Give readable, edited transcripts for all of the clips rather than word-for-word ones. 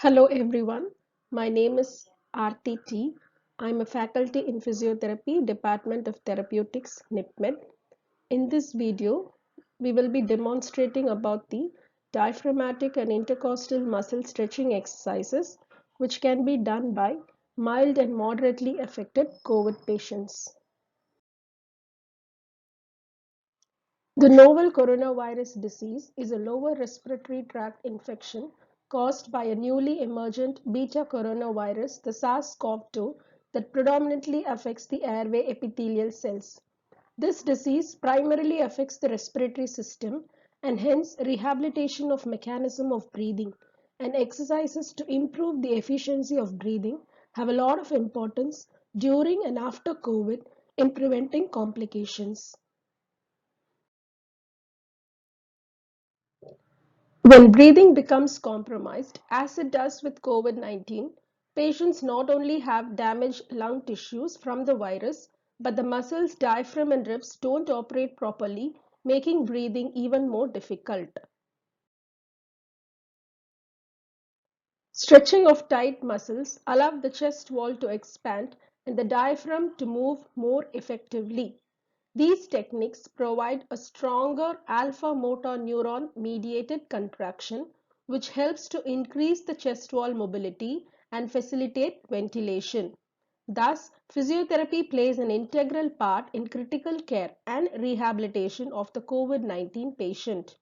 Hello everyone, my name is Aarti T. I'm a faculty in Physiotherapy, Department of Therapeutics, NIPMED. In this video, we will be demonstrating about the diaphragmatic and intercostal muscle stretching exercises which can be done by mild and moderately affected COVID patients. The novel coronavirus disease is a lower respiratory tract infection caused by a newly emergent beta coronavirus, the SARS-CoV-2, that predominantly affects the airway epithelial cells. This disease primarily affects the respiratory system and hence rehabilitation of mechanism of breathing and exercises to improve the efficiency of breathing have a lot of importance during and after COVID in preventing complications. When breathing becomes compromised, as it does with COVID-19, patients not only have damaged lung tissues from the virus, but the muscles, diaphragm and ribs don't operate properly, making breathing even more difficult. Stretching of tight muscles allow the chest wall to expand and the diaphragm to move more effectively. These techniques provide a stronger alpha motor neuron mediated contraction, which helps to increase the chest wall mobility and facilitate ventilation. Thus, physiotherapy plays an integral part in critical care and rehabilitation of the COVID-19 patient.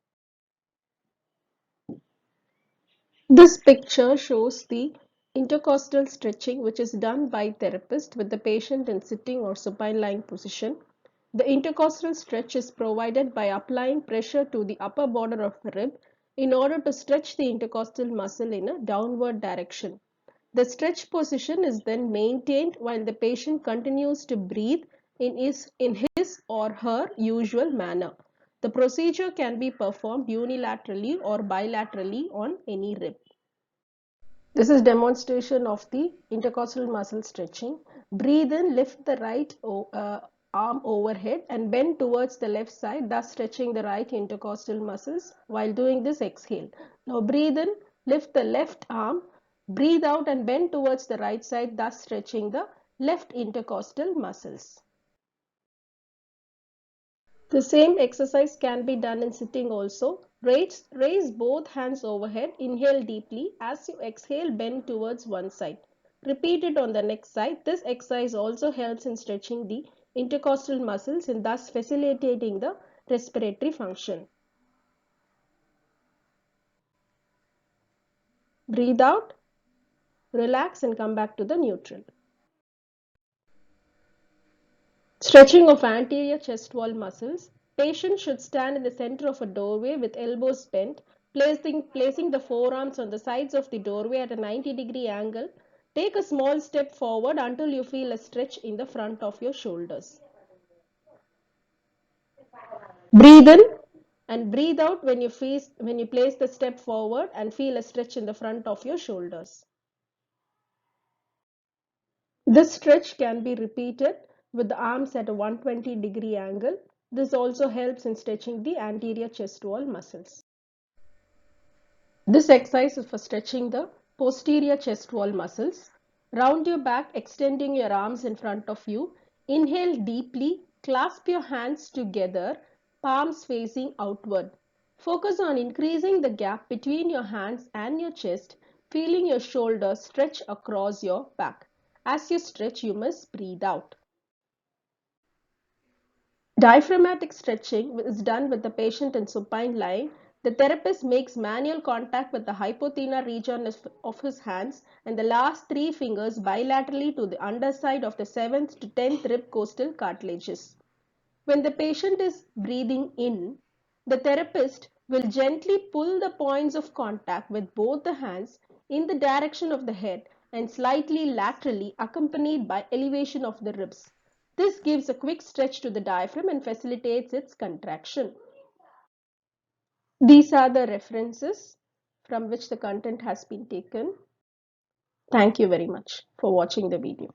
This picture shows the intercostal stretching which is done by therapist with the patient in sitting or supine lying position. The intercostal stretch is provided by applying pressure to the upper border of the rib in order to stretch the intercostal muscle in a downward direction. The stretch position is then maintained while the patient continues to breathe in his or her usual manner. The procedure can be performed unilaterally or bilaterally on any rib. This is demonstration of the intercostal muscle stretching. Breathe in, lift the right arm overhead and bend towards the left side, thus stretching the right intercostal muscles. While doing this, exhale. Now breathe in, lift the left arm, breathe out and bend towards the right side, thus stretching the left intercostal muscles. The same exercise can be done in sitting also. Raise both hands overhead. Inhale deeply. As you exhale, bend towards one side. Repeat it on the next side. This exercise also helps in stretching the intercostal muscles and thus facilitating the respiratory function. Breathe out, relax and come back to the neutral. Stretching of anterior chest wall muscles. Patient should stand in the center of a doorway with elbows bent, placing the forearms on the sides of the doorway at a 90-degree angle. Take a small step forward until you feel a stretch in the front of your shoulders. Breathe in and breathe out when you place the step forward and feel a stretch in the front of your shoulders. This stretch can be repeated with the arms at a 120-degree angle. This also helps in stretching the anterior chest wall muscles. This exercise is for stretching the posterior chest wall muscles. Round your back, extending your arms in front of you. Inhale deeply, clasp your hands together, palms facing outward. Focus on increasing the gap between your hands and your chest, feeling your shoulders stretch across your back. As you stretch, you must breathe out. Diaphragmatic stretching is done with the patient in supine lying. The therapist makes manual contact with the hypothenar region of his hands and the last three fingers bilaterally to the underside of the 7th to 10th rib costal cartilages. When the patient is breathing in, the therapist will gently pull the points of contact with both the hands in the direction of the head and slightly laterally, accompanied by elevation of the ribs. This gives a quick stretch to the diaphragm and facilitates its contraction. These are the references from which the content has been taken. Thank you very much for watching the video.